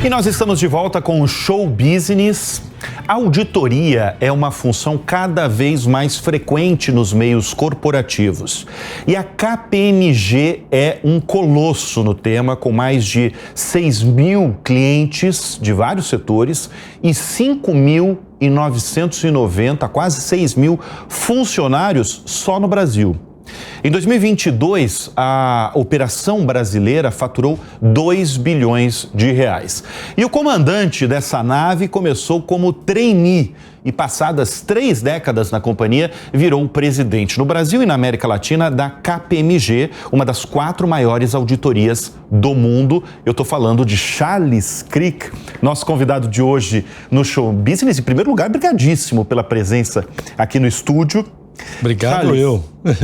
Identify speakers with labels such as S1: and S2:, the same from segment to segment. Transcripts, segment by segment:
S1: E nós estamos de volta com o Show Business. A auditoria é uma função cada vez mais frequente nos meios corporativos. E a KPMG é um colosso no tema, com mais de 6 mil clientes de vários setores e 5.990, quase 6 mil funcionários só no Brasil. Em 2022, a operação brasileira faturou 2 bilhões de reais. E o comandante dessa nave começou como trainee e, passadas 3 décadas na companhia, virou o presidente no Brasil e na América Latina da KPMG, uma das 4 maiores auditorias do mundo. Eu estou falando de Charles Crick, nosso convidado de hoje no Show Business. Em primeiro lugar, brigadíssimo pela presença aqui no estúdio.
S2: Obrigado,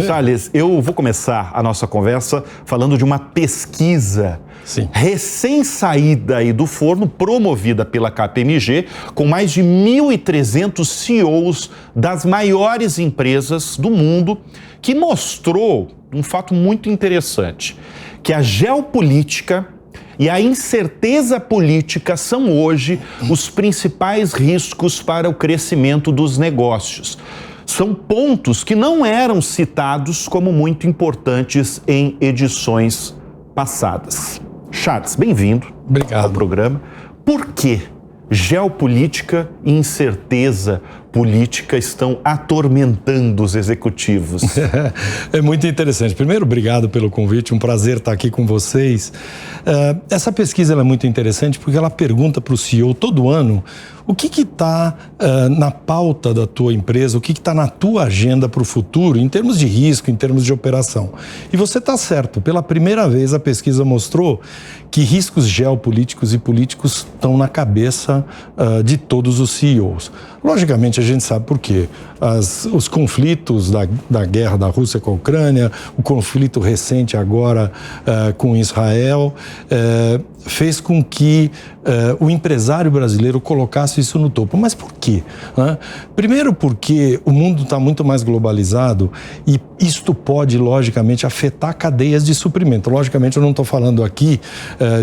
S1: Charles, eu vou começar a nossa conversa falando de uma pesquisa recém-saída aí do forno, promovida pela KPMG, com mais de 1.300 CEOs das maiores empresas do mundo, que mostrou um fato muito interessante, que a geopolítica e a incerteza política são hoje os principais riscos para o crescimento dos negócios. São pontos que não eram citados como muito importantes em edições passadas. Charles, bem-vindo ao programa. Por que geopolítica e incerteza política estão atormentando os executivos?
S2: É muito interessante. Primeiro, obrigado pelo convite, um prazer estar aqui com vocês. Essa pesquisa é muito interessante porque ela pergunta para o CEO todo ano o que está na pauta da tua empresa, o que está na tua agenda para o futuro, em termos de risco, em termos de operação. E você está certo, pela primeira vez a pesquisa mostrou que riscos geopolíticos e políticos estão na cabeça de todos os CEOs. Logicamente, a gente sabe por quê. Os conflitos da guerra da Rússia com a Ucrânia, o conflito recente agora com Israel, fez com que o empresário brasileiro colocasse isso no topo. Mas por quê? Primeiro porque o mundo está muito mais globalizado e isto pode, logicamente, afetar cadeias de suprimento. Logicamente, eu não estou falando aqui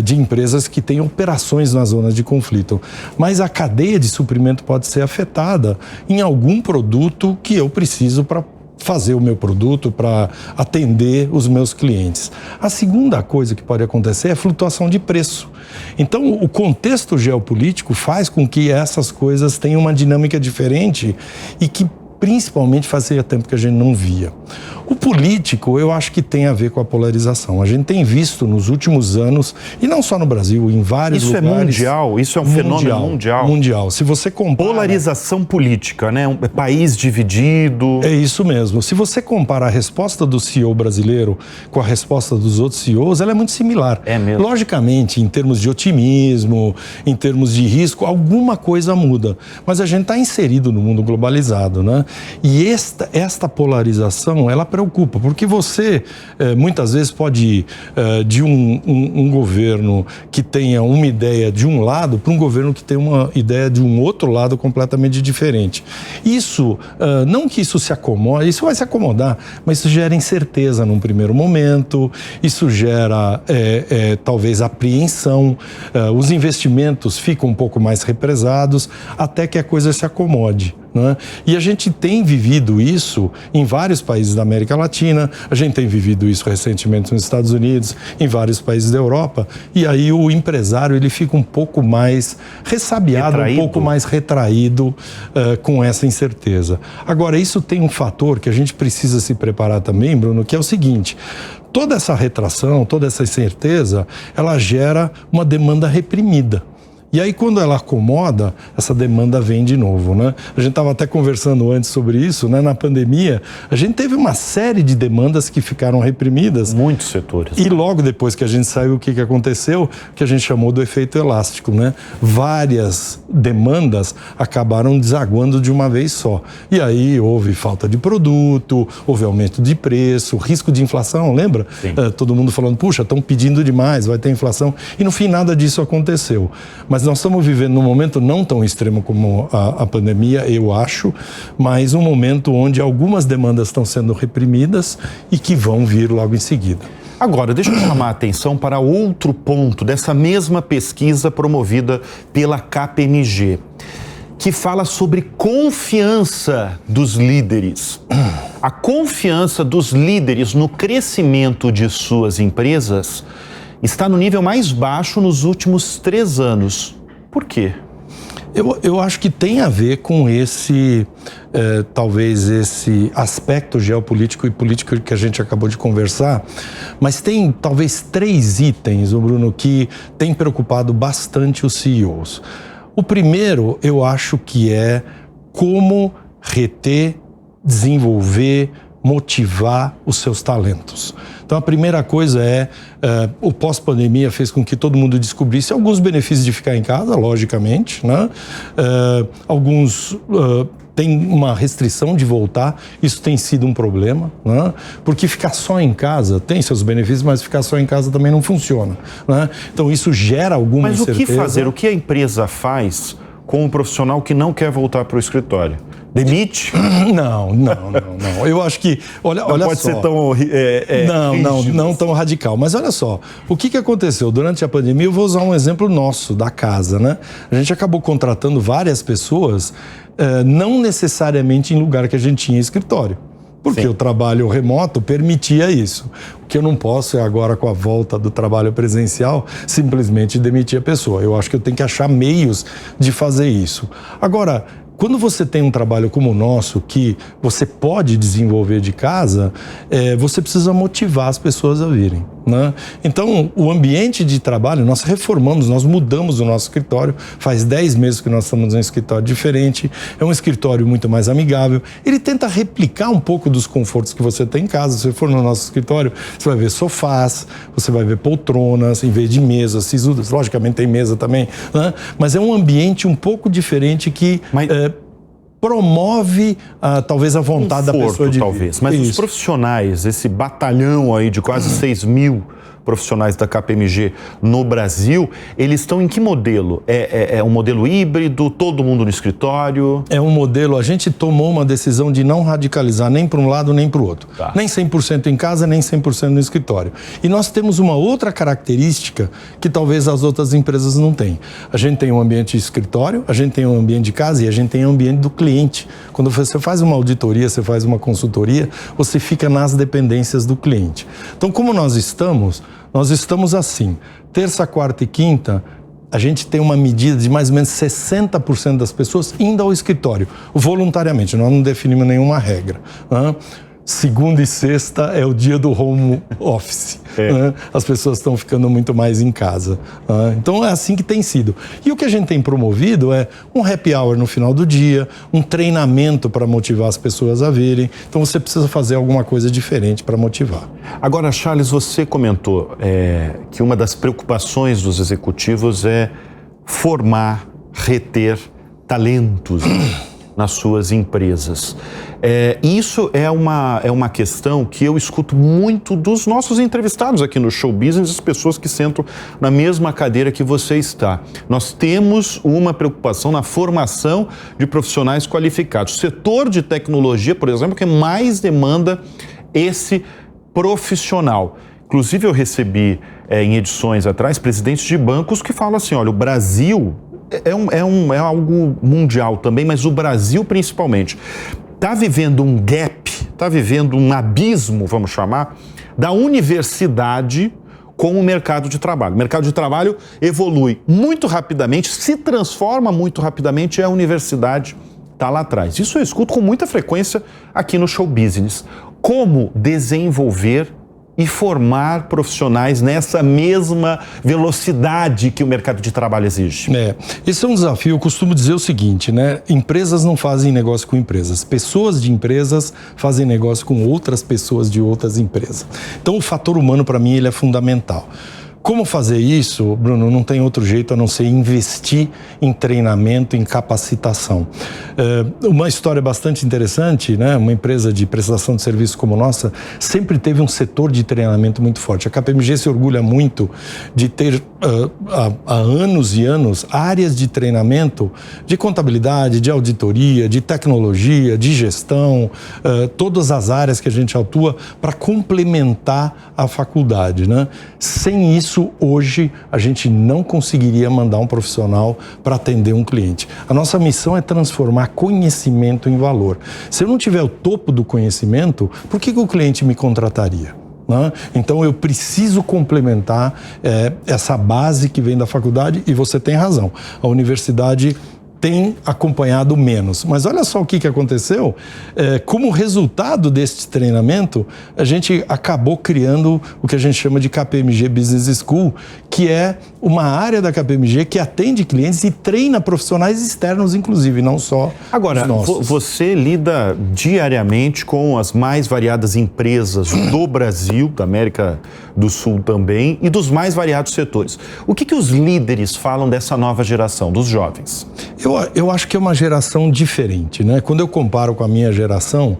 S2: de empresas que têm operações nas zonas de conflito, mas a cadeia de suprimento pode ser afetada em algum produto que eu preciso para fazer o meu produto, para atender os meus clientes. A segunda coisa que pode acontecer é a flutuação de preço. Então, o contexto geopolítico faz com que essas coisas tenham uma dinâmica diferente e que principalmente fazia tempo que a gente não via. O político, eu acho que tem a ver com a polarização. A gente tem visto nos últimos anos, e não só no Brasil, em vários lugares...
S1: Isso é mundial? Isso é um fenômeno mundial?
S2: Mundial. Se você compara...
S1: Polarização política, né? Um país dividido...
S2: É isso mesmo. Se você compara a resposta do CEO brasileiro com a resposta dos outros CEOs, ela é muito similar.
S1: É mesmo.
S2: Logicamente, em termos de otimismo, em termos de risco, alguma coisa muda. Mas a gente está inserido no mundo globalizado, né? E esta polarização, ela preocupa, porque você muitas vezes pode ir de um governo que tenha uma ideia de um lado para um governo que tem uma ideia de um outro lado completamente diferente. Isso, não que isso se acomode, isso vai se acomodar, mas isso gera incerteza num primeiro momento, isso gera talvez apreensão, os investimentos ficam um pouco mais represados até que a coisa se acomode. Né? E a gente tem vivido isso em vários países da América Latina, a gente tem vivido isso recentemente nos Estados Unidos, em vários países da Europa, e aí o empresário ele fica um pouco mais ressabiado, um pouco mais retraído com essa incerteza. Agora, isso tem um fator que a gente precisa se preparar também, Bruno, que é o seguinte: toda essa retração, toda essa incerteza, ela gera uma demanda reprimida. E aí, quando ela acomoda, essa demanda vem de novo, né? A gente estava até conversando antes sobre isso, né? Na pandemia, a gente teve uma série de demandas que ficaram reprimidas.
S1: Muitos setores.
S2: E logo depois que a gente saiu, o que aconteceu? Que a gente chamou do efeito elástico, né? Várias demandas acabaram desaguando de uma vez só. E aí houve falta de produto, houve aumento de preço, risco de inflação, lembra? Todo mundo falando, puxa, estão pedindo demais, vai ter inflação. E no fim nada disso aconteceu. Mas nós estamos vivendo num momento não tão extremo como a pandemia, eu acho, mas um momento onde algumas demandas estão sendo reprimidas e que vão vir logo em seguida.
S1: Agora, deixa eu chamar a atenção para outro ponto dessa mesma pesquisa promovida pela KPMG, que fala sobre confiança dos líderes. A confiança dos líderes no crescimento de suas empresas está no nível mais baixo nos últimos 3 anos. Por quê?
S2: Eu acho que tem a ver com talvez esse aspecto geopolítico e político que a gente acabou de conversar, mas tem talvez 3 itens, Bruno, que tem preocupado bastante os CEOs. O primeiro, eu acho que é como reter, desenvolver, motivar os seus talentos. Então, a primeira coisa o pós-pandemia fez com que todo mundo descobrisse alguns benefícios de ficar em casa, logicamente, né? Alguns têm uma restrição de voltar, isso tem sido um problema, né? Porque ficar só em casa tem seus benefícios, mas ficar só em casa também não funciona, né? Então, isso gera alguma incerteza.
S1: Mas o que fazer? O que a empresa faz com um profissional que não quer voltar para o escritório? Demite?
S2: Não. Eu acho que, olha só.
S1: Não pode ser tão
S2: não tão radical. Mas olha só, o que aconteceu durante a pandemia? Eu vou usar um exemplo nosso, da casa, né? A gente acabou contratando várias pessoas, não necessariamente em lugar que a gente tinha escritório. Porque Sim. O trabalho remoto permitia isso. O que eu não posso é agora, com a volta do trabalho presencial, simplesmente demitir a pessoa. Eu acho que eu tenho que achar meios de fazer isso. Agora, quando você tem um trabalho como o nosso, que você pode desenvolver de casa, você precisa motivar as pessoas a virem, né? Então, o ambiente de trabalho, nós reformamos, nós mudamos o nosso escritório. Faz 10 meses que nós estamos em um escritório diferente. É um escritório muito mais amigável. Ele tenta replicar um pouco dos confortos que você tem em casa. Se você for no nosso escritório, você vai ver sofás, você vai ver poltronas, em vez de mesas sisudas. Logicamente tem mesa também, né? Mas é um ambiente um pouco diferente que promove talvez a vontade
S1: conforto,
S2: da pessoa de
S1: talvez. Mas os profissionais, esse batalhão aí de quase 6 mil profissionais da KPMG no Brasil, eles estão em que modelo? É um modelo híbrido, todo mundo no escritório?
S2: É um modelo, a gente tomou uma decisão de não radicalizar nem para um lado nem para o outro.
S1: Tá.
S2: Nem 100% em casa, nem 100% no escritório. E nós temos uma outra característica que talvez as outras empresas não têm. A gente tem um ambiente de escritório, a gente tem um ambiente de casa e a gente tem um ambiente do cliente. Quando você faz uma auditoria, você faz uma consultoria, você fica nas dependências do cliente. Então, como nós estamos assim, terça, quarta e quinta, a gente tem uma medida de mais ou menos 60% das pessoas indo ao escritório, voluntariamente, nós não definimos nenhuma regra. Segunda e sexta é o dia do home office. As pessoas estão ficando muito mais em casa. Então é assim que tem sido. E o que a gente tem promovido é um happy hour no final do dia, um treinamento para motivar as pessoas a virem. Então você precisa fazer alguma coisa diferente para motivar.
S1: Agora, Charles, você comentou que uma das preocupações dos executivos é formar, reter talentos nas suas empresas. Isso é uma questão que eu escuto muito dos nossos entrevistados aqui no Show Business, as pessoas que sentam na mesma cadeira que você está. Nós temos uma preocupação na formação de profissionais qualificados. O setor de tecnologia, por exemplo, que mais demanda esse profissional. Inclusive, eu recebi em edições atrás presidentes de bancos que falam assim, olha, o Brasil é algo mundial também, mas o Brasil principalmente está vivendo um gap, está vivendo um abismo, vamos chamar, da universidade com o mercado de trabalho. O mercado de trabalho evolui muito rapidamente, se transforma muito rapidamente e a universidade está lá atrás. Isso eu escuto com muita frequência aqui no Show Business. Como desenvolver e formar profissionais nessa mesma velocidade que o mercado de trabalho exige?
S2: Esse é um desafio. Eu costumo dizer o seguinte, né? Empresas não fazem negócio com empresas. Pessoas de empresas fazem negócio com outras pessoas de outras empresas. Então, o fator humano, para mim, ele é fundamental. Como fazer isso, Bruno? Não tem outro jeito a não ser investir em treinamento, em capacitação. Uma história bastante interessante, né? Uma empresa de prestação de serviço como nossa sempre teve um setor de treinamento muito forte. A KPMG se orgulha muito de ter há anos e anos áreas de treinamento de contabilidade, de auditoria, de tecnologia, de gestão, todas as áreas que a gente atua para complementar a faculdade, né? Sem isso, hoje, a gente não conseguiria mandar um profissional para atender um cliente. A nossa missão é transformar conhecimento em valor. Se eu não tiver o topo do conhecimento, por que o cliente me contrataria? Então eu preciso complementar essa base que vem da faculdade, e você tem razão, a universidade tem acompanhado menos. Mas olha só o que aconteceu. Como resultado desse treinamento, a gente acabou criando o que a gente chama de KPMG Business School, que é uma área da KPMG que atende clientes e treina profissionais externos, inclusive, não só
S1: Agora, você lida diariamente com as mais variadas empresas do Brasil, da América do Sul também, e dos mais variados setores. O que os líderes falam dessa nova geração, dos jovens?
S2: Eu acho que é uma geração diferente, né? Quando eu comparo com a minha geração,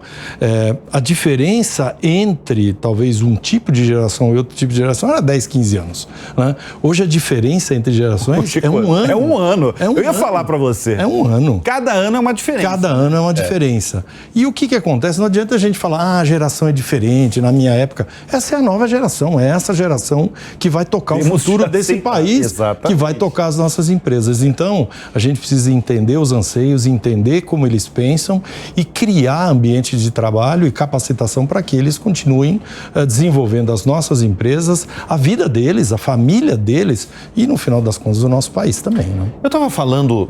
S2: a diferença entre talvez um tipo de geração e outro tipo de geração era 10, 15 anos, né? Hoje a diferença entre gerações é um ano.
S1: É um ano. Eu ia falar para você.
S2: É um ano.
S1: Cada ano é uma diferença.
S2: Cada ano é uma diferença. E o que acontece? Não adianta a gente falar, a geração é diferente, na minha época. Essa é a nova geração, é essa geração que vai tocar o futuro desse país, que vai tocar as nossas empresas. Então, a gente precisa entender os anseios, entender como eles pensam e criar ambiente de trabalho e capacitação para que eles continuem desenvolvendo as nossas empresas, a vida deles, a família deles e, no final das contas, o nosso país também, né?
S1: Eu estava falando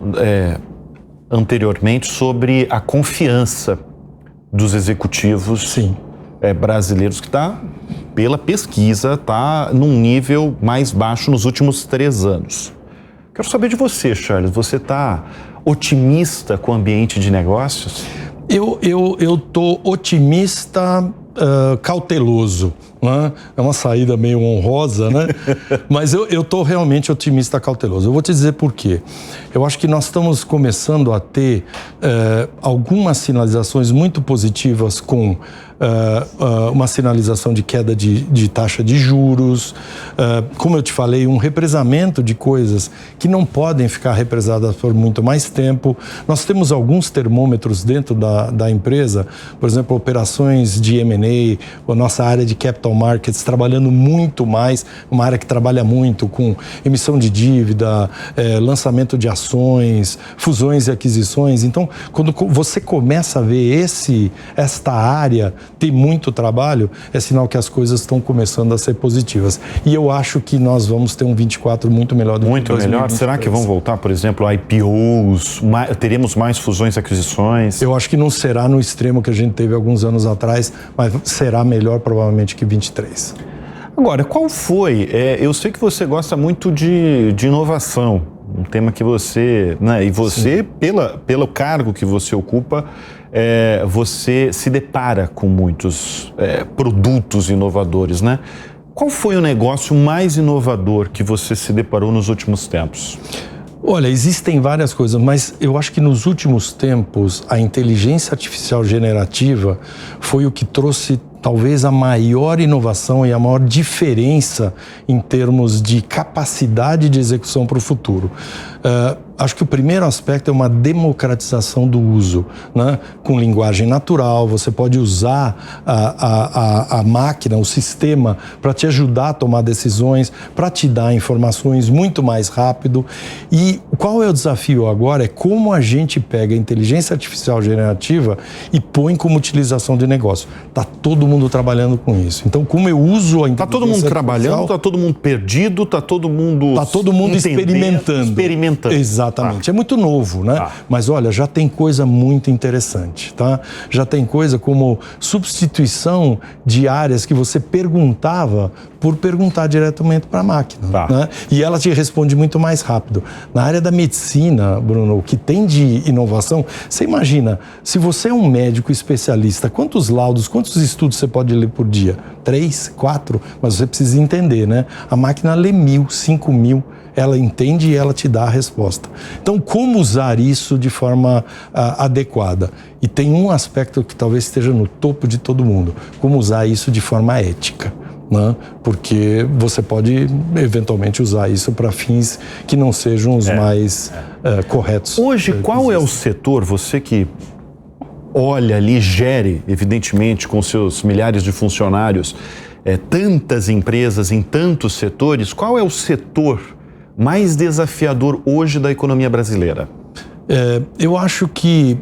S1: anteriormente sobre a confiança dos executivos brasileiros, que está, pela pesquisa, está num nível mais baixo nos últimos 3 anos. Quero saber de você, Charles. Você está otimista com o ambiente de negócios?
S2: Eu estou otimista, cauteloso, né? É uma saída meio honrosa, né? Mas eu estou realmente otimista, cauteloso. Eu vou te dizer por quê. Eu acho que nós estamos começando a ter algumas sinalizações muito positivas com uma sinalização de queda de taxa de juros, como eu te falei, um represamento de coisas que não podem ficar represadas por muito mais tempo. Nós temos alguns termômetros dentro da empresa, por exemplo, operações de M&A, a nossa área de capital markets trabalhando muito mais, uma área que trabalha muito com emissão de dívida, lançamento de ações, fusões e aquisições. Então, quando você começa a ver esta área tem muito trabalho, é sinal que as coisas estão começando a ser positivas. E eu acho que nós vamos ter um 24 muito melhor do que 2023.
S1: Muito melhor? Será que vão voltar, por exemplo, IPOs? Teremos mais fusões e aquisições?
S2: Eu acho que não será no extremo que a gente teve alguns anos atrás, mas será melhor provavelmente que 23.
S1: Agora, qual foi? Eu sei que você gosta muito de inovação, um tema que você, né, e você, pelo cargo que você ocupa, você se depara com muitos produtos inovadores, né? Qual foi o negócio mais inovador que você se deparou nos últimos tempos?
S2: Olha, existem várias coisas, mas eu acho que nos últimos tempos a inteligência artificial generativa foi o que trouxe talvez a maior inovação e a maior diferença em termos de capacidade de execução para o futuro. Acho que o primeiro aspecto é uma democratização do uso, né? Com linguagem natural, você pode usar a máquina, o sistema, para te ajudar a tomar decisões, para te dar informações muito mais rápido. E qual é o desafio agora? É como a gente pega a inteligência artificial generativa e põe como utilização de negócio. Está todo mundo trabalhando com isso. Então, como eu uso a inteligência artificial... Está todo mundo
S1: trabalhando, está todo mundo perdido, está todo mundo...
S2: Está todo mundo experimentando.
S1: Exatamente.
S2: Exatamente. É muito novo, né? Mas olha, já tem coisa muito interessante, tá? Já tem coisa como substituição de áreas que você perguntava por perguntar diretamente para a máquina, né? E ela te responde muito mais rápido. Na área da medicina, Bruno, o que tem de inovação, você imagina, se você é um médico especialista, quantos laudos, quantos estudos você pode ler por dia? 3, 4? Mas você precisa entender, né? A máquina lê 1.000, 5.000, ela entende e ela te dá a resposta. Então, como usar isso de forma adequada? E tem um aspecto que talvez esteja no topo de todo mundo, como usar isso de forma ética. Né? Porque você pode eventualmente usar isso para fins que não sejam os mais corretos.
S1: Hoje, qual é o setor, você que olha ali, gere, evidentemente, com seus milhares de funcionários, tantas empresas em tantos setores, qual é o setor mais desafiador hoje da economia brasileira?
S2: Eu acho que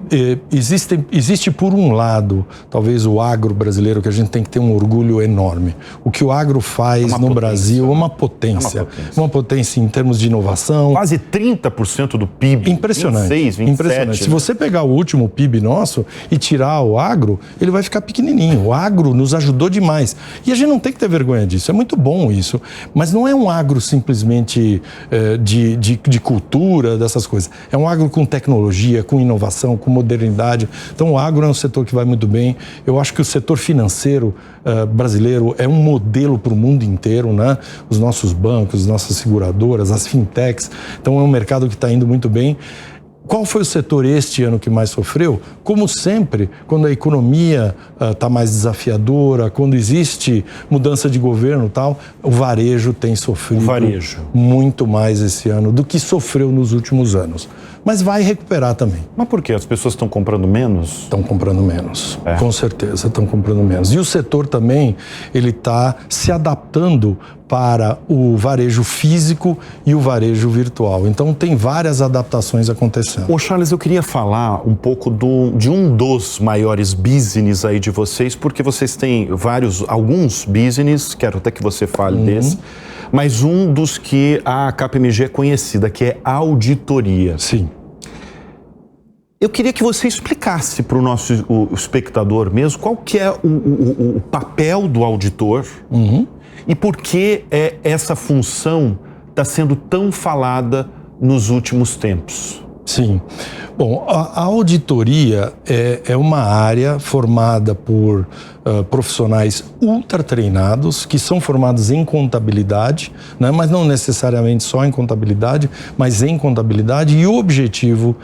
S2: existe por um lado, talvez o agro brasileiro, que a gente tem que ter um orgulho enorme. O que o agro faz no Brasil é uma potência. Uma potência em termos de inovação.
S1: Quase 30% do PIB.
S2: Impressionante.
S1: 26, 27,
S2: impressionante. Se você pegar o último PIB nosso e tirar o agro, ele vai ficar pequenininho. O agro nos ajudou demais. E a gente não tem que ter vergonha disso. É muito bom isso. Mas não é um agro simplesmente de cultura, dessas coisas. É um agro com tecnologia, com inovação, com modernidade. Então o agro é um setor que vai muito bem. Eu acho que o setor financeiro brasileiro é um modelo para o mundo inteiro, né? Os nossos bancos, as nossas seguradoras, as fintechs. Então é um mercado que está indo muito bem. Qual foi o setor este ano que mais sofreu? Como sempre, quando a economia está mais desafiadora, quando existe mudança de governo e tal, o varejo tem sofrido muito mais esse ano do que sofreu nos últimos anos. Mas vai recuperar também.
S1: Mas por quê? As pessoas estão comprando menos?
S2: Estão comprando menos, com certeza, estão comprando menos. E o setor também, ele está se adaptando para o varejo físico e o varejo virtual. Então, tem várias adaptações acontecendo.
S1: Ô Charles, eu queria falar um pouco de um dos maiores business aí de vocês, porque vocês têm alguns business, quero até que você fale desse, mas um dos que a KPMG é conhecida, que é auditoria.
S2: Sim.
S1: Eu queria que você explicasse para o nosso espectador mesmo qual que é o papel do auditor e por que essa função está sendo tão falada nos últimos tempos.
S2: Sim. Bom, a auditoria é uma área formada por profissionais ultra treinados, que são formados em contabilidade, né? Mas não necessariamente só em contabilidade, mas em contabilidade. E o objetivo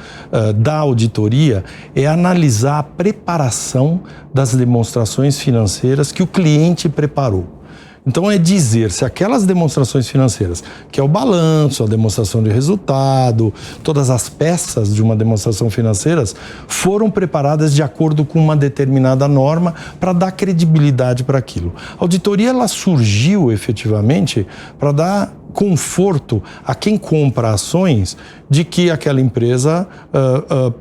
S2: da auditoria é analisar a preparação das demonstrações financeiras que o cliente preparou. Então, é dizer se aquelas demonstrações financeiras, que é o balanço, a demonstração de resultado, todas as peças de uma demonstração financeira, foram preparadas de acordo com uma determinada norma para dar credibilidade para aquilo. A auditoria, ela surgiu efetivamente para dar conforto a quem compra ações de que aquela empresa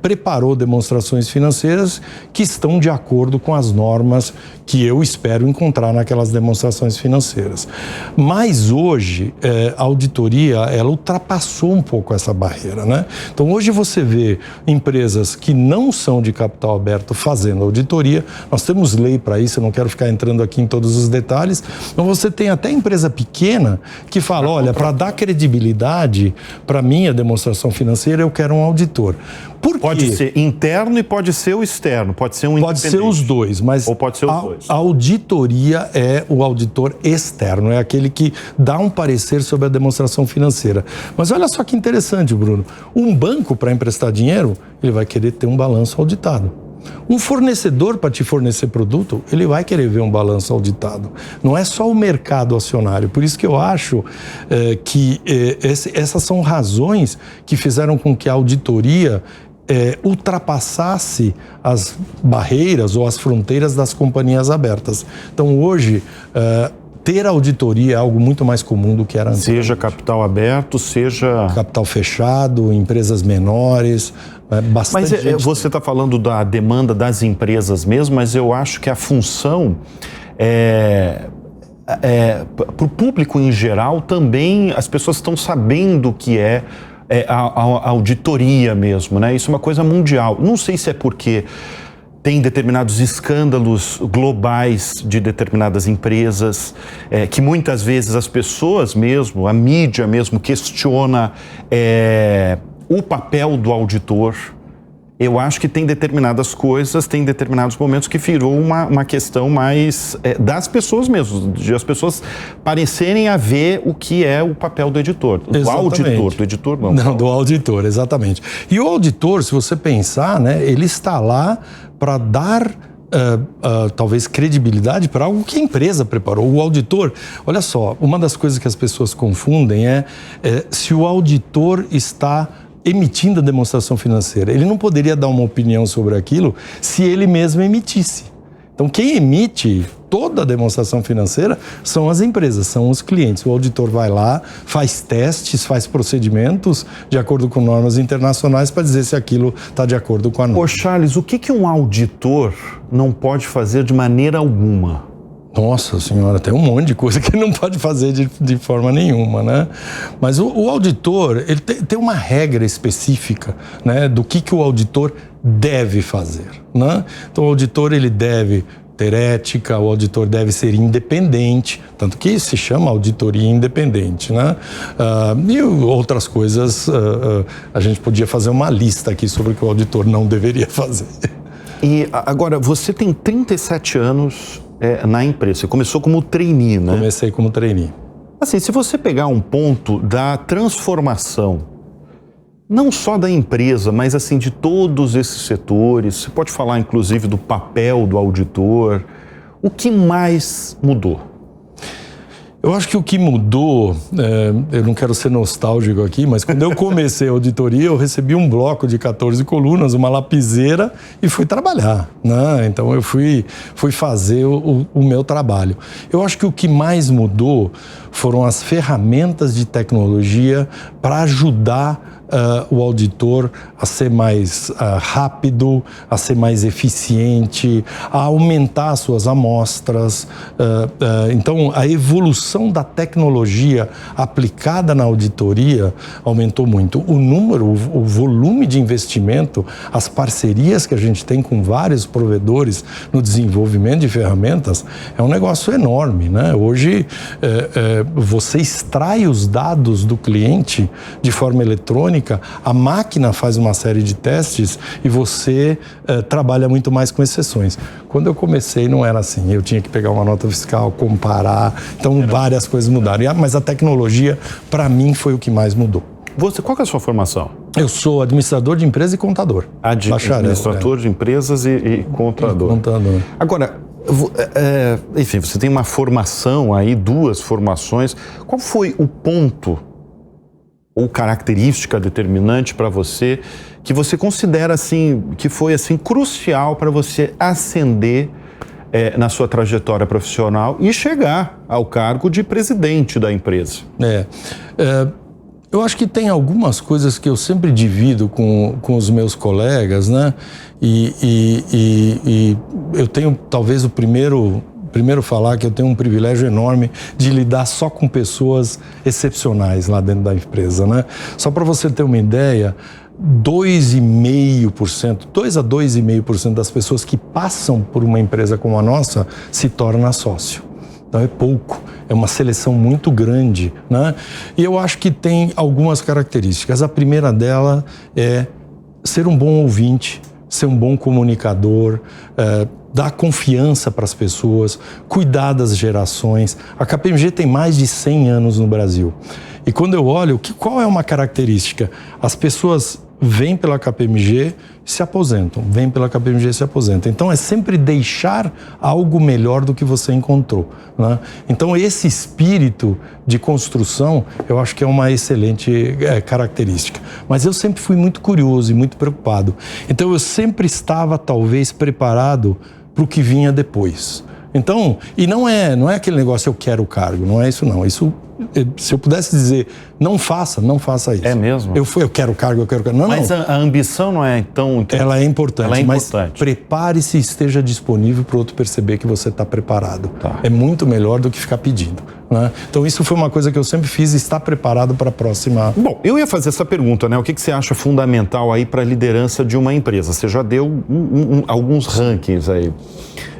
S2: preparou demonstrações financeiras que estão de acordo com as normas que eu espero encontrar naquelas demonstrações financeiras. Mas hoje, a auditoria, ela ultrapassou um pouco essa barreira, né? Então, hoje você vê empresas que não são de capital aberto fazendo auditoria. Nós temos lei para isso, eu não quero ficar entrando aqui em todos os detalhes, mas você tem até empresa pequena que fala, olha, para dar credibilidade para minha demonstração financeira, eu quero um auditor. Por quê?
S1: Pode ser interno e pode ser o externo, pode ser um independente.
S2: Pode ser os dois, mas
S1: ou pode ser os dois.
S2: A auditoria é o auditor externo, é aquele que dá um parecer sobre a demonstração financeira. Mas olha só que interessante, Bruno. Um banco, para emprestar dinheiro, ele vai querer ter um balanço auditado. Um fornecedor, para te fornecer produto, ele vai querer ver um balanço auditado. Não é só o mercado acionário. Por isso que eu acho que essas são razões que fizeram com que a auditoria ultrapassasse as barreiras ou as fronteiras das companhias abertas. Então, hoje, ter auditoria é algo muito mais comum do que era antes.
S1: Seja capital aberto, seja...
S2: capital fechado, empresas menores...
S1: Mas você está falando da demanda das empresas mesmo, mas eu acho que a função para o público em geral também, as pessoas estão sabendo o que é a auditoria mesmo, né? Isso é uma coisa mundial. Não sei se é porque tem determinados escândalos globais de determinadas empresas, que muitas vezes as pessoas mesmo, a mídia mesmo, questiona o papel do auditor. Eu acho que tem determinadas coisas, tem determinados momentos que virou uma questão mais das pessoas mesmo, de as pessoas parecerem a ver o que é o papel do editor. Do auditor, do editor não.
S2: Não, do auditor, exatamente. E o auditor, se você pensar, né, ele está lá para dar talvez credibilidade para algo que a empresa preparou. O auditor, olha só, uma das coisas que as pessoas confundem é se o auditor está emitindo a demonstração financeira. Ele não poderia dar uma opinião sobre aquilo se ele mesmo emitisse. Então, quem emite toda a demonstração financeira são as empresas, são os clientes. O auditor vai lá, faz testes, faz procedimentos de acordo com normas internacionais para dizer se aquilo está de acordo com a norma.
S1: Ô Charles, o que um auditor não pode fazer de maneira alguma?
S2: Nossa senhora, tem um monte de coisa que ele não pode fazer de forma nenhuma, né? Mas o auditor, ele tem uma regra específica, né, do que o auditor deve fazer, né? Então o auditor, ele deve ter ética, o auditor deve ser independente, tanto que se chama auditoria independente, né? E outras coisas, a gente podia fazer uma lista aqui sobre o que o auditor não deveria fazer.
S1: E agora, você tem 37 anos na empresa, você começou como trainee, né?
S2: Comecei como trainee.
S1: Assim, se você pegar um ponto da transformação, não só da empresa, mas assim de todos esses setores, você pode falar inclusive do papel do auditor, o que mais mudou?
S2: Eu acho que o que mudou, eu não quero ser nostálgico aqui, mas quando eu comecei a auditoria, eu recebi um bloco de 14 colunas, uma lapiseira e fui trabalhar, né? Então eu fui fazer o meu trabalho. Eu acho que o que mais mudou foram as ferramentas de tecnologia para ajudar o auditor a ser mais rápido, a ser mais eficiente, a aumentar as suas amostras. Então, a evolução da tecnologia aplicada na auditoria aumentou muito. O volume de investimento, as parcerias que a gente tem com vários provedores no desenvolvimento de ferramentas, é um negócio enorme, né? Hoje, você extrai os dados do cliente de forma eletrônica, a máquina faz uma série de testes e você trabalha muito mais com exceções. Quando eu comecei não era assim, eu tinha que pegar uma nota fiscal, comparar, então várias coisas mudaram. Mas a tecnologia, para mim, foi o que mais mudou.
S1: Qual que é a sua formação?
S2: Eu sou administrador de empresa e contador.
S1: Administrador de empresas e contador.
S2: Contador.
S1: Agora, enfim, você tem uma formação aí, 2 formações. Qual foi o ponto ou característica determinante para você que você considera assim, que foi assim crucial para você ascender na sua trajetória profissional e chegar ao cargo de presidente da empresa?
S2: Eu acho que tem algumas coisas que eu sempre divido com os meus colegas, né? E eu tenho talvez o primeiro falar que eu tenho um privilégio enorme de lidar só com pessoas excepcionais lá dentro da empresa, né? Só para você ter uma ideia, 2,5%, 2 a 2,5% das pessoas que passam por uma empresa como a nossa se torna sócio. Então é pouco, é uma seleção muito grande, né? E eu acho que tem algumas características. A primeira dela é ser um bom ouvinte, ser um bom comunicador, dar confiança para as pessoas, cuidar das gerações. A KPMG tem mais de 100 anos no Brasil. E quando eu olho, qual é uma característica? As pessoas vêm pela KPMG, se aposentam, vêm pela KPMG e se aposentam. Então é sempre deixar algo melhor do que você encontrou, né? Então esse espírito de construção, eu acho que é uma excelente característica. Mas eu sempre fui muito curioso e muito preocupado. Então eu sempre estava talvez preparado para o que vinha depois. Então, e não é aquele negócio eu quero o cargo, não é isso não. Isso, se eu pudesse dizer, não faça isso.
S1: É mesmo?
S2: Eu quero o cargo, eu quero o cargo. Não,
S1: mas a ambição não é tão...
S2: Ela é importante,
S1: ela é
S2: mas
S1: importante.
S2: Prepare-se e esteja disponível para o outro perceber que você está preparado.
S1: Tá.
S2: É muito melhor do que ficar pedindo, né? Então isso foi uma coisa que eu sempre fiz, estar preparado para a próxima...
S1: Bom, eu ia fazer essa pergunta, né? O que você acha fundamental aí para a liderança de uma empresa? Você já deu alguns rankings aí,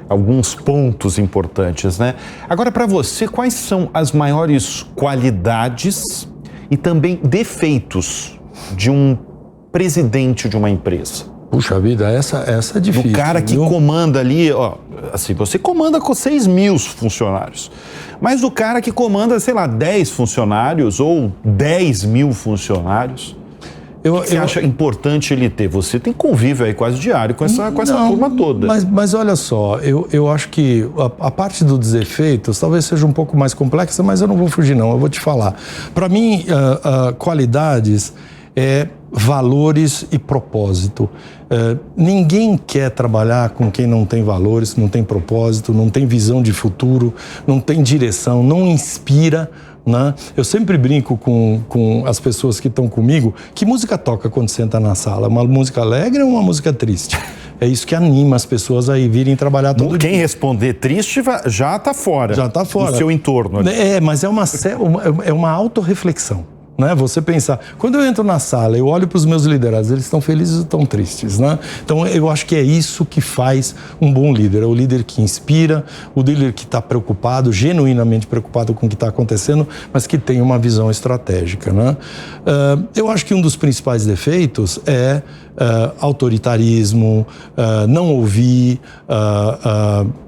S1: alguns pontos importantes, né? Agora, para você, quais são as maiores qualidades e também defeitos de um presidente de uma empresa?
S2: Puxa vida, essa é difícil.
S1: O cara que comanda ali, ó, assim, você comanda com 6 mil funcionários, mas o cara que comanda, sei lá, 10 funcionários ou 10 mil funcionários, o que você acha importante ele ter? Você tem convívio aí quase diário com essa turma toda.
S2: Mas olha só, eu acho que a parte dos defeitos talvez seja um pouco mais complexa, mas eu não vou fugir não, eu vou te falar. Para mim, qualidades é valores e propósito. Ninguém quer trabalhar com quem não tem valores, não tem propósito, não tem visão de futuro, não tem direção, não inspira, né? Eu sempre brinco com as pessoas que estão comigo, que música toca quando senta na sala? Uma música alegre ou uma música triste? É isso que anima as pessoas a virem trabalhar todo dia.
S1: Quem responder triste já está fora.
S2: Já está fora.
S1: Do seu entorno.
S2: Mas é uma autorreflexão. Né? Você pensar, quando eu entro na sala, eu olho para os meus liderados, eles estão felizes ou estão tristes, né? Então eu acho que é isso que faz um bom líder, é o líder que inspira, o líder que está preocupado, genuinamente preocupado com o que está acontecendo, mas que tem uma visão estratégica, né? Eu acho que um dos principais defeitos é autoritarismo, não ouvir,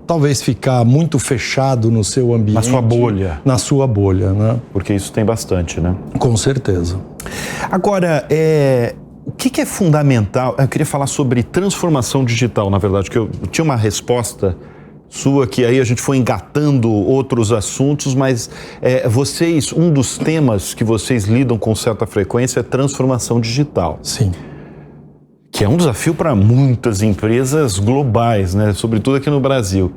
S2: talvez ficar muito fechado no seu ambiente.
S1: Na sua bolha.
S2: Na sua bolha, né?
S1: Porque isso tem bastante, né?
S2: Com certeza.
S1: Agora, o que é fundamental? Eu queria falar sobre transformação digital, na verdade, que eu tinha uma resposta sua que aí a gente foi engatando outros assuntos, mas um dos temas que vocês lidam com certa frequência é transformação digital.
S2: Sim.
S1: Que é um desafio para muitas empresas globais, né? Sobretudo aqui no Brasil.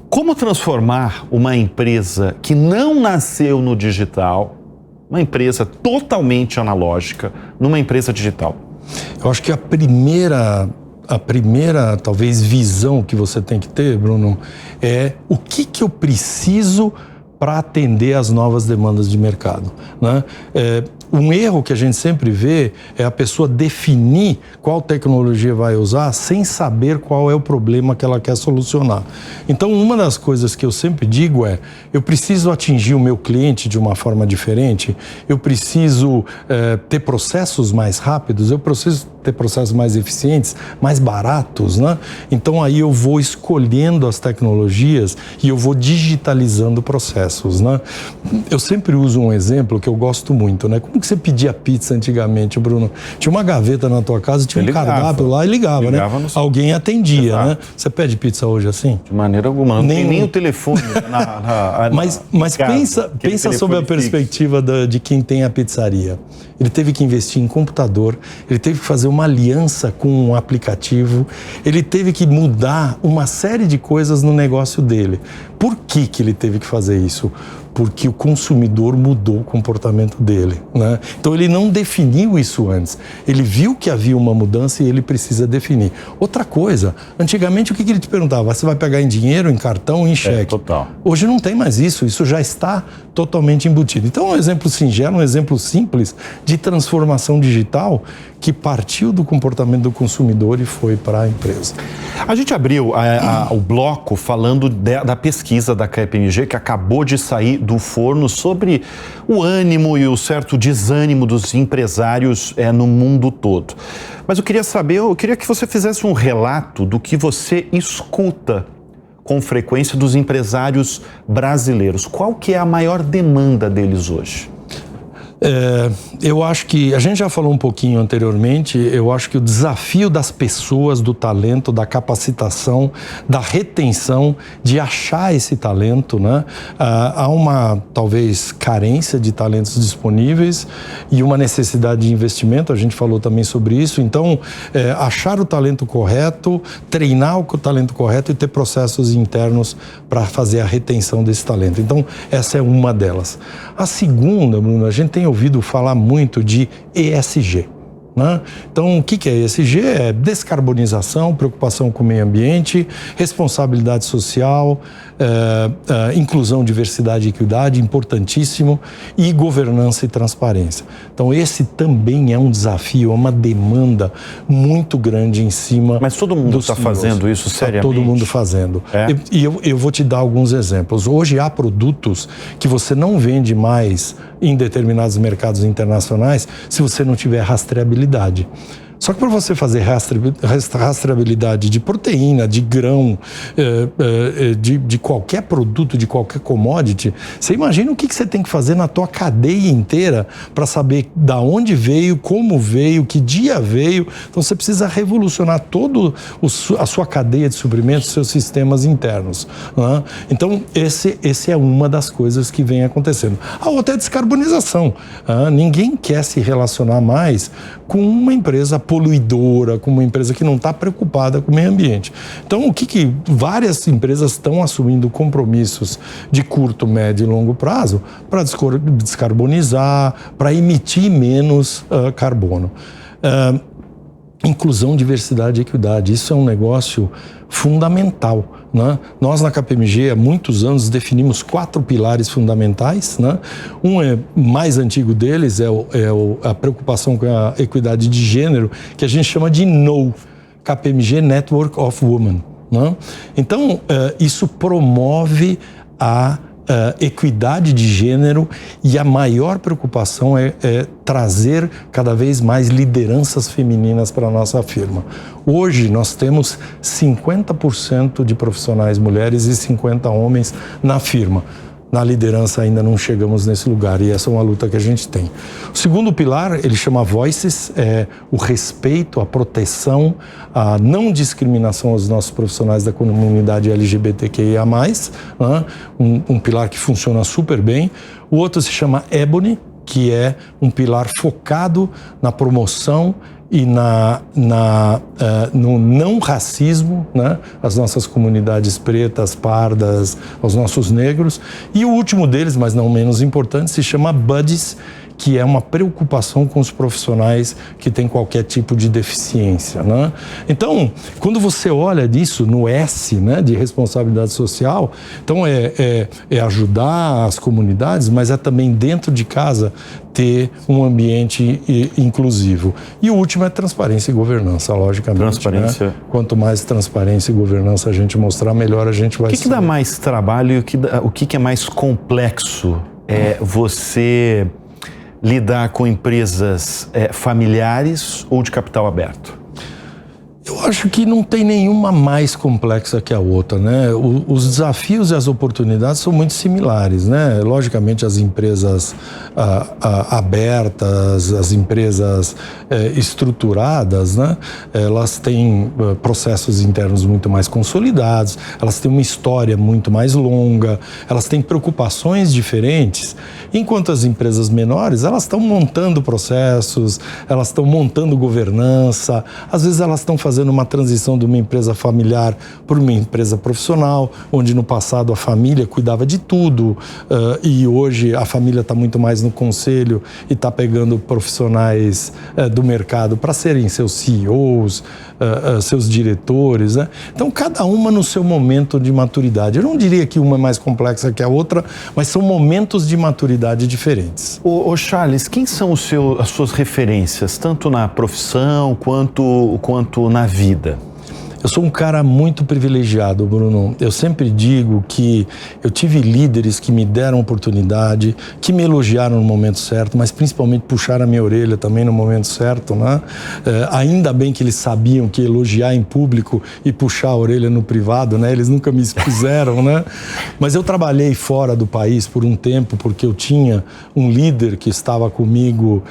S1: Como transformar uma empresa que não nasceu no digital, uma empresa totalmente analógica, numa empresa digital?
S2: Eu acho que a primeira talvez visão que você tem que ter, Bruno, é o que eu preciso para atender às novas demandas de mercado, né? Um erro que a gente sempre vê é a pessoa definir qual tecnologia vai usar sem saber qual é o problema que ela quer solucionar. Então, uma das coisas que eu sempre digo é, eu preciso atingir o meu cliente de uma forma diferente, eu preciso ter processos mais rápidos, eu preciso ter processos mais eficientes, mais baratos, né? Então, aí eu vou escolhendo as tecnologias e eu vou digitalizando processos, né? Eu sempre uso um exemplo que eu gosto muito, né? Como que você pedia pizza antigamente, Bruno? Tinha uma gaveta na tua casa, tinha um cardápio lá e ligava, né? Alguém atendia,
S1: Exato.
S2: Né? Você pede pizza hoje assim?
S1: De maneira alguma. Não tem nem o telefone.
S2: Mas pensa sobre a perspectiva de quem tem a pizzaria. Ele teve que investir em computador, ele teve que fazer uma aliança com um aplicativo, ele teve que mudar uma série de coisas no negócio dele. Por que ele teve que fazer isso? Porque o consumidor mudou o comportamento dele, né? Então ele não definiu isso antes. Ele viu que havia uma mudança e ele precisa definir. Outra coisa, antigamente o que ele te perguntava? Você vai pegar em dinheiro, em cartão, em cheque?
S1: Total.
S2: Hoje não tem mais isso já está totalmente embutido. Então um exemplo singelo, um exemplo simples de transformação digital que partiu do comportamento do consumidor e foi para a empresa.
S1: A gente abriu o bloco falando da pesquisa da KPMG que acabou de sair do forno sobre o ânimo e o certo desânimo dos empresários no mundo todo. Mas eu queria que você fizesse um relato do que você escuta com frequência dos empresários brasileiros. Qual que é a maior demanda deles hoje?
S2: Eu acho que, a gente já falou um pouquinho anteriormente, eu acho que o desafio das pessoas, do talento, da capacitação, da retenção, de achar esse talento, né? Há uma, talvez, carência de talentos disponíveis e uma necessidade de investimento, a gente falou também sobre isso. Então, achar o talento correto, treinar o talento correto e ter processos internos para fazer a retenção desse talento. Então, essa é uma delas. A segunda, Bruno, a gente tem ouvido falar muito de ESG. Né? Então, o que é ESG? É descarbonização, preocupação com o meio ambiente, responsabilidade social, inclusão, diversidade e equidade, importantíssimo, e governança e transparência. Então, esse também é um desafio, é uma demanda muito grande em cima.
S1: Mas todo mundo está fazendo isso seriamente?
S2: Está todo mundo fazendo. E eu vou te dar alguns exemplos. Hoje há produtos que você não vende mais em determinados mercados internacionais se você não tiver rastreabilidade. Só que para você fazer rastreabilidade de proteína, de grão, de qualquer produto, de qualquer commodity, você imagina o que você tem que fazer na tua cadeia inteira para saber da onde veio, como veio, que dia veio. Então você precisa revolucionar toda a sua cadeia de suprimentos, seus sistemas internos. Né? Então esse é uma das coisas que vem acontecendo. A outra é a descarbonização. Ninguém quer se relacionar mais com uma empresa poluidora, com uma empresa que não está preocupada com o meio ambiente. Então, o que várias empresas estão assumindo compromissos de curto, médio e longo prazo para descarbonizar, para emitir menos carbono. Inclusão, diversidade e equidade, isso é um negócio fundamental. Né? Nós na KPMG há muitos anos definimos 4 pilares fundamentais. Né? Um mais antigo deles é a preocupação com a equidade de gênero, que a gente chama de KNOW, KPMG Network of Women. Né? Então, isso promove a equidade de gênero, e a maior preocupação é trazer cada vez mais lideranças femininas para a nossa firma. Hoje nós temos 50% de profissionais mulheres e 50% homens na firma. Na liderança ainda não chegamos nesse lugar, e essa é uma luta que a gente tem. O segundo pilar, ele chama Voices, é o respeito, a proteção, a não discriminação aos nossos profissionais da comunidade LGBTQIA+, né? Um pilar que funciona super bem. O outro se chama Ebony, que é um pilar focado na promoção e no não racismo, né? As nossas comunidades pretas, pardas, aos nossos negros. E o último deles, mas não menos importante, se chama Buddies, que é uma preocupação com os profissionais que têm qualquer tipo de deficiência. Né? Então, quando você olha nisso no S, né, de responsabilidade social, então é ajudar as comunidades, mas é também dentro de casa ter um ambiente inclusivo. E o último é transparência e governança, logicamente.
S1: Transparência.
S2: Né? Quanto mais transparência e governança a gente mostrar, melhor a gente vai ser.
S1: O que dá mais trabalho e o que é mais complexo? É você lidar com empresas familiares ou de capital aberto?
S2: Eu acho que não tem nenhuma mais complexa que a outra, né? Os desafios e as oportunidades são muito similares, né? Logicamente, as empresas abertas, as empresas estruturadas, né? Elas têm processos internos muito mais consolidados, elas têm uma história muito mais longa, elas têm preocupações diferentes, enquanto as empresas menores, elas estão montando processos, elas estão montando governança, às vezes elas estão fazendo uma transição de uma empresa familiar para uma empresa profissional, onde no passado a família cuidava de tudo, e hoje a família está muito mais no conselho e está pegando profissionais do mercado para serem seus CEOs, seus diretores, né? Então, cada uma no seu momento de maturidade. Eu não diria que uma é mais complexa que a outra, mas são momentos de maturidade diferentes.
S1: Ô Charles, quem são as suas referências, tanto na profissão quanto na vida?
S2: Eu sou um cara muito privilegiado, Bruno. Eu sempre digo que eu tive líderes que me deram oportunidade, que me elogiaram no momento certo, mas principalmente puxaram a minha orelha também no momento certo, né? Ainda bem que eles sabiam que elogiar em público e puxar a orelha no privado, né? Eles nunca me expuseram, né? Mas eu trabalhei fora do país por um tempo porque eu tinha um líder que estava comigo,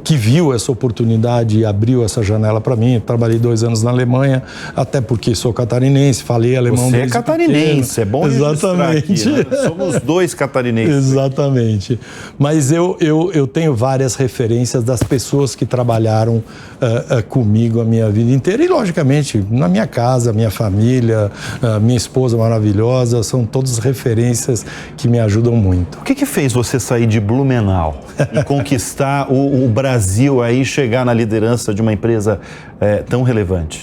S2: que viu essa oportunidade e abriu essa janela para mim. Eu trabalhei 2 anos na Alemanha, até porque sou catarinense, falei alemão
S1: desde
S2: pequeno.
S1: Você é catarinense, é bom registrar aqui, né? Somos 2 catarinenses.
S2: Exatamente. Mas eu tenho várias referências das pessoas que trabalharam comigo a minha vida inteira e, logicamente, na minha casa, minha família, minha esposa maravilhosa, são todas referências que me ajudam muito.
S1: O que fez você sair de Blumenau e conquistar o Brasil aí, chegar na liderança de uma empresa tão relevante?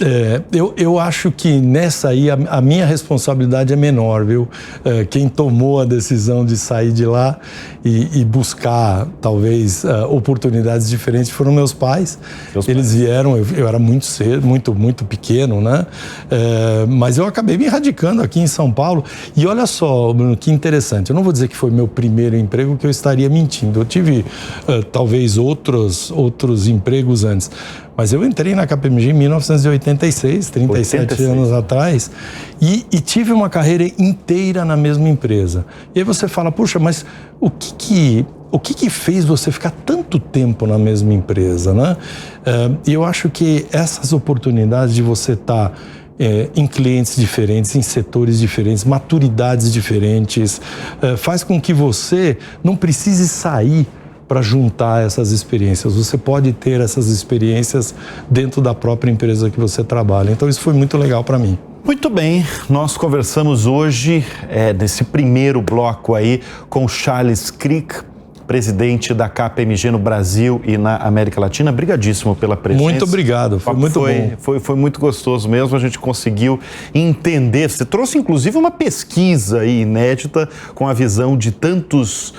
S2: Eu acho que nessa aí a minha responsabilidade é menor, viu? Quem tomou a decisão de sair de lá e buscar, talvez, oportunidades diferentes foram meus pais. Eles vieram, eu era muito cedo, muito pequeno, né? Mas eu acabei me radicando aqui em São Paulo. E olha só, Bruno, que interessante. Eu não vou dizer que foi meu primeiro emprego, que eu estaria mentindo. Eu tive, talvez, outros empregos antes. Mas eu entrei na KPMG em 1986, 37 anos atrás, e tive uma carreira inteira na mesma empresa. E aí você fala, puxa, mas o que fez você ficar tanto tempo na mesma empresa, né? E eu acho que essas oportunidades de você estar em clientes diferentes, em setores diferentes, maturidades diferentes, faz com que você não precise sair para juntar essas experiências. Você pode ter essas experiências dentro da própria empresa que você trabalha. Então isso foi muito legal para mim.
S1: Muito bem, nós conversamos hoje, nesse primeiro bloco aí, com Charles Crick, presidente da KPMG no Brasil e na América Latina. Brigadíssimo pela presença.
S2: Muito obrigado, foi muito bom.
S1: Foi muito gostoso mesmo, a gente conseguiu entender. Você trouxe inclusive uma pesquisa aí inédita com a visão de tantas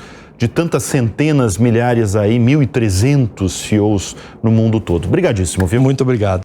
S1: centenas, milhares aí, 1.300 CEOs no mundo todo. Obrigadíssimo, viu?
S2: Muito obrigado.